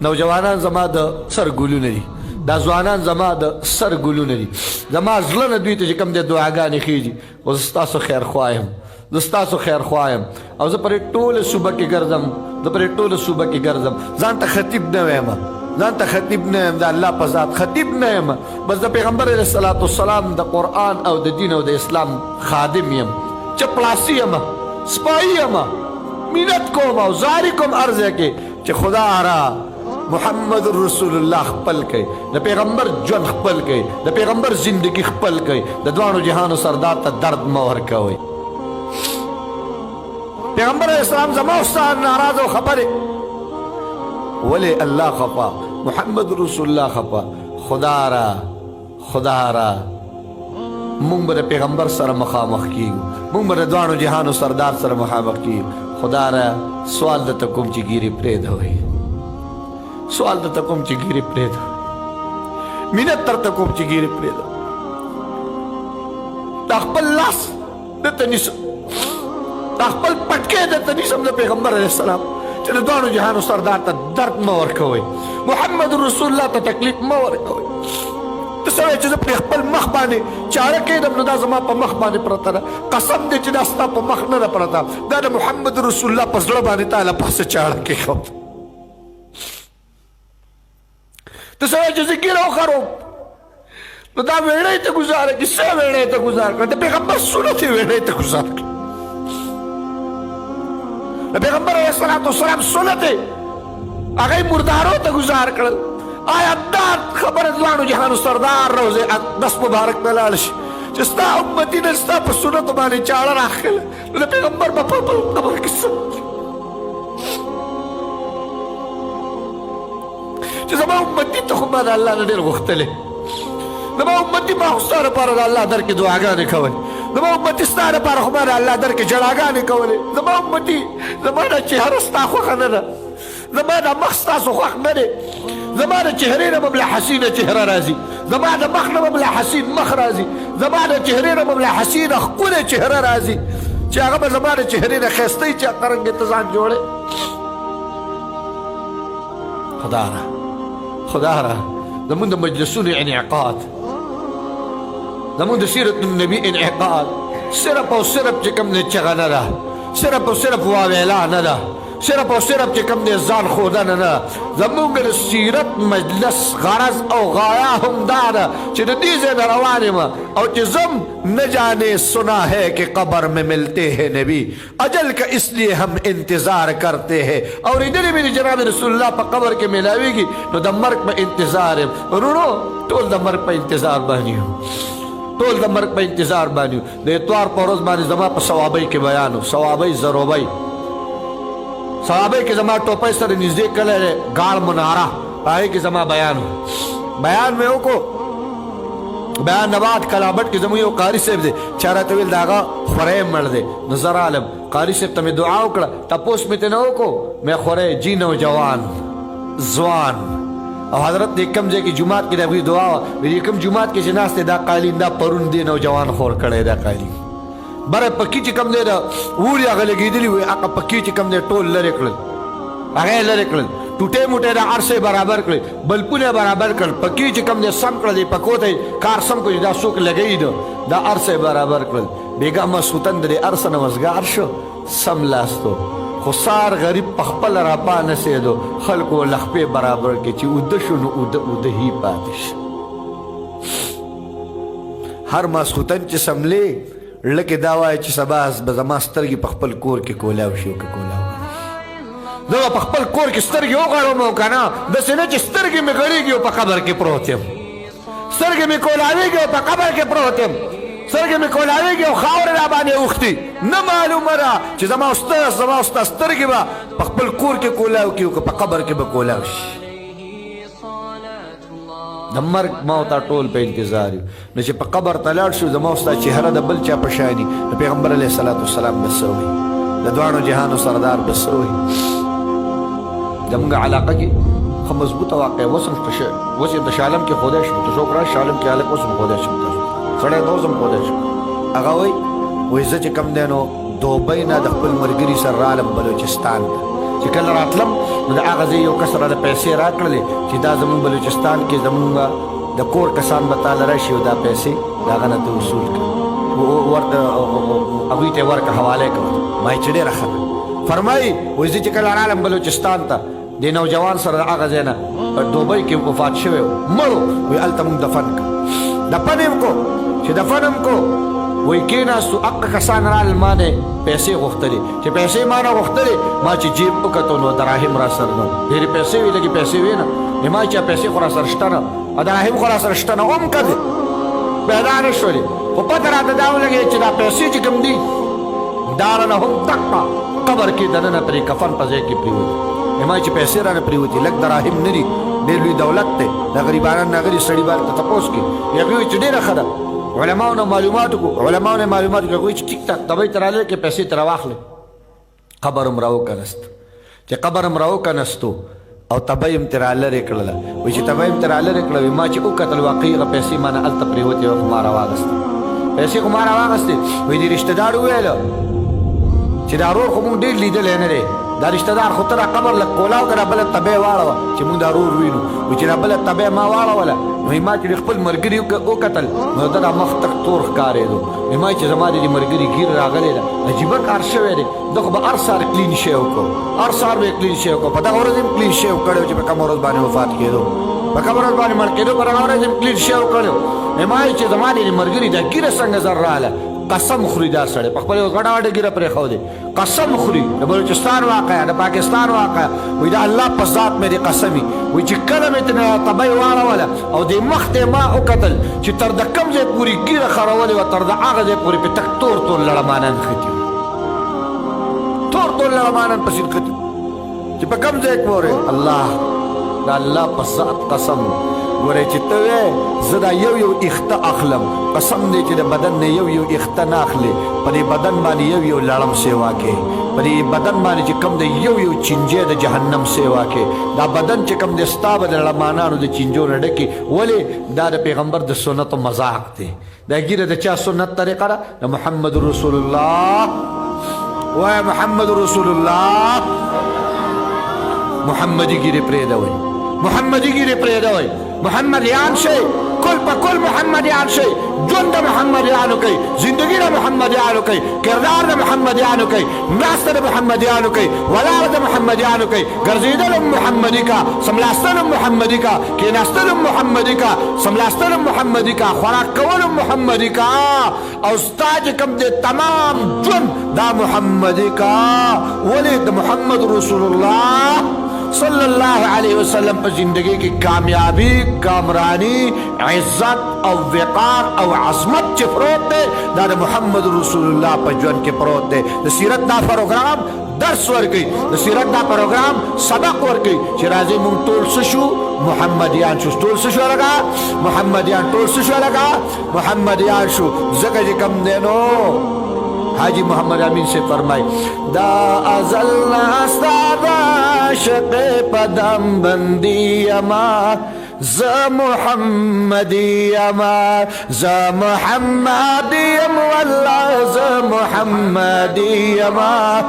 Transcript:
نوجوانان زما د سر ګلونه دي، دا ځوانان زما د سر ګلونه دي. زما زړه نه دوی ته چې کوم دی دعاګانې خېږي، او زه ستاسو خیرخوا یم، زه ستاسو خیرخوا یم. او زه پرې ټوله صوبه کې ګرځم، زه پرې ټوله صوبه کې ګرځم. ځان ته خطیب نه وایم، ځان ته خطیب نه یم، د الله په ذات خطیب نه یم، بس د پیغمبر علیه الصلاة والسلام د قرآن او د دین او د اسلام خادم یم، چپړاسي یم، سپایي یم. مینت کوم او زاری کوم عرض کې چې خدا را محمد رسول الله خپل کړي، د پیغمبر ژوند خپل کړي، د پیغمبر زندگی خپل کړي، د دوانو جهانو سردار ته درد مه ورکوئ. پیغمبر علیہ السلام زما استاد ناراض او خبره ولی الله خفا، محمد رسول الله خفا. خدا را مونږ به د پیغمبر سره مخامخ کیږو، مونږ به د دوانو جهانو سردار سره مخامخ کیږو. خدا را سوال درته کوم چې ګیرې پرېږدوئ، سوال درته کوم چې ګیرې پرېږدوئ، مینت درته کوم چې ګیرې پرېږدوئ. دا خپل لاس درته نیسم، دا خپل پټکی درته نیسم د پیغمبر علیه السلام چې د دوانو جهانو سردار ته درد مه ورکوئ، محمد رسول الله ته تکلیف مه ورکوئ. ته سړی چې زه پرې خپل مخ باندې چاره کېدم نو دا زما په مخ باندې پرته ده، قسم دی چې دا ستا په مخ نه ده پرته، دا د محمد رسول الله په زړه باندې تا له پسې چاړه کېښود. ته سړی چې زه ګیره وخروم نو دا ویړی ته ګزاره کړي، څه ویړی ته ګزار کړه، د پیغمبر سنت یې ویړی ته ګزار کړه. د پیغمبر علیه الصلاة والسلام سنت یې هغه یې مردارو ته ګزار کړل. آیا دا خبره دوانو جهانو سردار روزه اقدس مبارک ته لاړ شي چې ستا امتي نن ستا په سنتو باندې چاړه راخله، نو د پیغمبر به په قبر کې څه چې زما امتي ته خو ما د الله نه ډېر غوښتلې، زما امتي ما خو ستا لپاره د الله در کې دعاګانې کولې، زما امتي ستا لپاره خو ما د الله در کې ژړاګانې کولې. زما امتي زما د چهره ستا خوښه نه ده، زما د مخ ستاسو خوښ نه دی، زما د چهرې نه به بله حسینه چهره راځي، زما د مخ نه به بله حسین مخ راځي، زما د چهرې نه به بله حسینه ښکلې چهره راځي چې هغه به زما د چهرې نه ښایسته وي چې قرنګې ته ځان جوړې. خدا را زمونږ د مجلسونو انعقاد، زمونږ د سیرت النبي انعقاد صرف او صرف چې کوم دی چغه نه ده، صرف او صرف واویلا نه ده، صرف او صرف چې کوم دی ځان ښودنه نه. زمونږ د سیرت مجلس غرض او غایه هم دا ده چې د دې ځای نه روان یم او چې زم نه جانے سنا ہے کہ قبر میں ملتے ہیں نبی، اجل کا اس لیے ہم انتظار کرتے ہیں. اورېدلې مې د جناب رسول الله په قبر کې میلاویږي نو د مرګ په انتظار یم. ورونو ټول د مرګ په انتظار باندې یو، ټول د مرګ په انتظار باندې یو. د اتوار په ورځ باندې زما په ثوابۍ کې بیان و، ثوابۍ زروبۍ صحابه کې زما ټوپۍ سره نږدې کلی دی ګاړ مناره، هغې کې زما بیان و. بیان مې وکړو، بیان نه بعد کلابټ کې زموږ یو قاري صاحب دی چا راته ویل د هغه خوری مړ دی، نو زه رالم قاري صاحب ته مې دعا وکړه، تپوس مې ترې نه وکړو، مې خوری جي نوجوان ځوان. او حضرت د کوم ځای کې جومات کې د هغوی دعا وه، د کوم جومات کې چې ناست دی دا قالین دا پرون دی نوجوان خور کړی دا قالین بره پکې چې کوم دی د وړي هغه لګېدلي وي هغه پکې چې کوم دی ټول لرې کړل، هغه یې لرې کړل، ټوټې موټې د هر څه برابر کړل، بلپونه برابر کړل، پکې چې کوم دی سم کړل، دی پکو ته کار سم کړي دا څوک لګوي دا هر څه برابر کړل. بیګا مسعودن د دې هر څه نه وزګار شو، سم لاستو خو سار غریب په خپله راپا نسېدو، خلکو لخپې برابر کړي چې اوده شو نو اوده هی پاتې شو. هر ماسخوتن چې سملې لکه دا وایي چې سبا به زما سترګې په خپل کور کې کولاو شي او که کولاو زه به په خپل کور کې سترګې وغړوم او که نه داسې نه چې سترګې مې غړېږي او په قبر کې پروت یم، سترګې مې کولاوېږي او په قبر کې پروت یم، سترګې مې کولاوېږي او خاورې را باندې اوښتي، نه معلومه ده چې زما ستا سترګې به په خپل کور کې کولاو کړي او که په قبر کې به کولاو شي. د مرګ ما او تا ټول په انتظار یو، نو چې په قبر ته لاړ شو زما او ستا چهره د بل چا په شان وي، د پیغمبر علیه الصلاة والسلام به څه وایي، د دواړو جهانو سردار به څه وایي. زموږ علاقه کې ښه مضبوطه واقع اوس هم اوس یې د شالم کې ښودی شم، ته څوک راشي شالم کې هلک اوس هم ښودی شم، سړی ته اوس هم ښودی شم. هغه وایي زه چې کوم دی نو دوبۍ نه د خپل ملګري سره رالم بلوچستان ته، چې کله راتلم نو د هغه ځای یو کس راله پیسې راکړلې چې دا زمونږ بلوچستان کې زمونږ د کور کسان به تاله راشي او دا پیسې د هغه نه ته وصول کړه ورته هغوی ته یې ورکړه حوالې کړه ما یې چې ډېره ښه ده فرمایي وایي زه چې کله رالم بلوچستان ته د نوجوان سره د هغه ځای نه دوبۍ کې وفات شوی و مړو وایي هلته مونږ دفن کړه دفن یې کو چې دفن هم کو وایي کېناستو هغه کسان رال ما نه پیسې غوښتلې چې پیسې ما نه غوښتلې ما چې جیب وکتو نو دراهم را سره نه ډېرې پیسې وې لږې پیسې وې نه ما چې پیسې خو را سره شته نه دراهم خو را سره شته نه هم که دې پیدا نه شولې خو پته راته دا ولګېد چې دا پیسې چې کوم دي دا رانه هم تقه قبر کې دننه پرې کفن په ځای کې پرېوتي ما چې پیسې رانه پرېوتي لږ دراهم نه دي ډېر لوی دولت دی د غریبانو نه غریب سړي باندې ته تپوس کې هغوی وایي چې ډېره ښه ده علماو نه معلومات وکړو علماو نه معلومات وکړو هغوی چې ټیک ټاک دبۍ ته راغلی کې پیسې ترې راواخلې قبر هم راوکنست چې قبر هم راوکنستو او تبۍ هم ترې رالرې کړله وایي چې تبۍ هم ترې رالرې کړله وایي ما چې وکتل واقعي هغه پیسې ما نه هلته پرېوتې وه خو ما راواغستې پیسې خو ما راواغستې وایي د رشته دار وویله چې دا رور خو مونږ ډېر لیدلی نه دی دا رشته دار خو ته را قبر لږ کولاو که را بله تبۍ واړوه چې مونږ دا رور وینو وایي چې را بله تبۍ ما واړوله وایي ما چې خپل ملګري وکتل نو ده دا مخ تک تور ښکارېدو وایي ما چې زما د دې ملګري ګیر راغلی ده عجیبه کار شوی دی ده خو به هر سهار کلین شی وکړو هر سهار به یې کلین شی وکړو په دغه ورځ هم کلین شی وکړی و چې په کومه ورځ باندې وفات کېدو په کومه ورځ باندې مړ کېدو په دغه ورځ هم کلین شی وکړی وایي ما چې زما د دې ملګري دا ګیره څنګه زر راغله قسم خوري دا سړی په خپل غټه غټه ګیره پرېښودې قسم خوري د بلوچستان واقعه د پاکستان واقعه وایي د الله په ذات مې دې قسمي وایي چې کله مې ترې تبۍ واړوله او دې مخ ته ما وکتل چې تر د کوم ځای پورې ګیره خرولې وه تر د هغه ځای پورې پې تک تور تور لړمانان ښتي وو تور تور لړمانان پسې ښتي چې په کوم ځای پورې الله د الله په ذات قسم ګورې چې ته وې زه دا یو اخته اخلم قسم دی چې د بدن نه یو اخته نه اخلې په دې بدن باندې یو لړم سیوا کې په دې بدن باندې چې کوم دی یو چینجی د جهنم سیوا کې دا بدن چې کوم دی ستا به د لړمانانو د چینجو نه ډکې ولې دا د پیغمبر د سنتو مذاق دی دا ګیره د چا سنت طریقه ده د محمد رسول الله وایه محمد رسول الله محمدي ګیرې پرېږدوئ محمدي ګیرې پرېږدوئ محمدیان شئ کل په کل محمدیان شئ ژوند د محمدیانو کوي زندګي د محمدیانو کوي کردار د محمدیانو کوي مرسته د محمدیانو کوي ولاړه د محمدیانو کوي ګرځېدل هم محمدي کا سملاستل هم محمدي کا کېناستل هم محمدي کا سملاستل هم محمدي کا خوراک کول هم محمدي کا او ستا چې کوم دی تمام ژوند دا محمدي کا ولې د محمد رسول الله صلی اللہ علیہ وسلم پر زندگی کی کامیابی کامرانی عزت او وقار او عظمت چی پروت دے دا محمد رسول اللہ پر جون کے پروت دے دا سیرت دا پروگرام درس ورکی دا سیرت دا پروگرام سبق ورکی چی رازی مونگ طول سشو محمدیان شو طول سشو لگا محمدیان طول سشو لگا محمدیان شو زکا جی کم دینو حاجی محمد امین سے فرمائی دا ازل ناستاد عاشق پدم بندی اما ز محمدی اما ز محمدی ام واللہ ز محمدی اما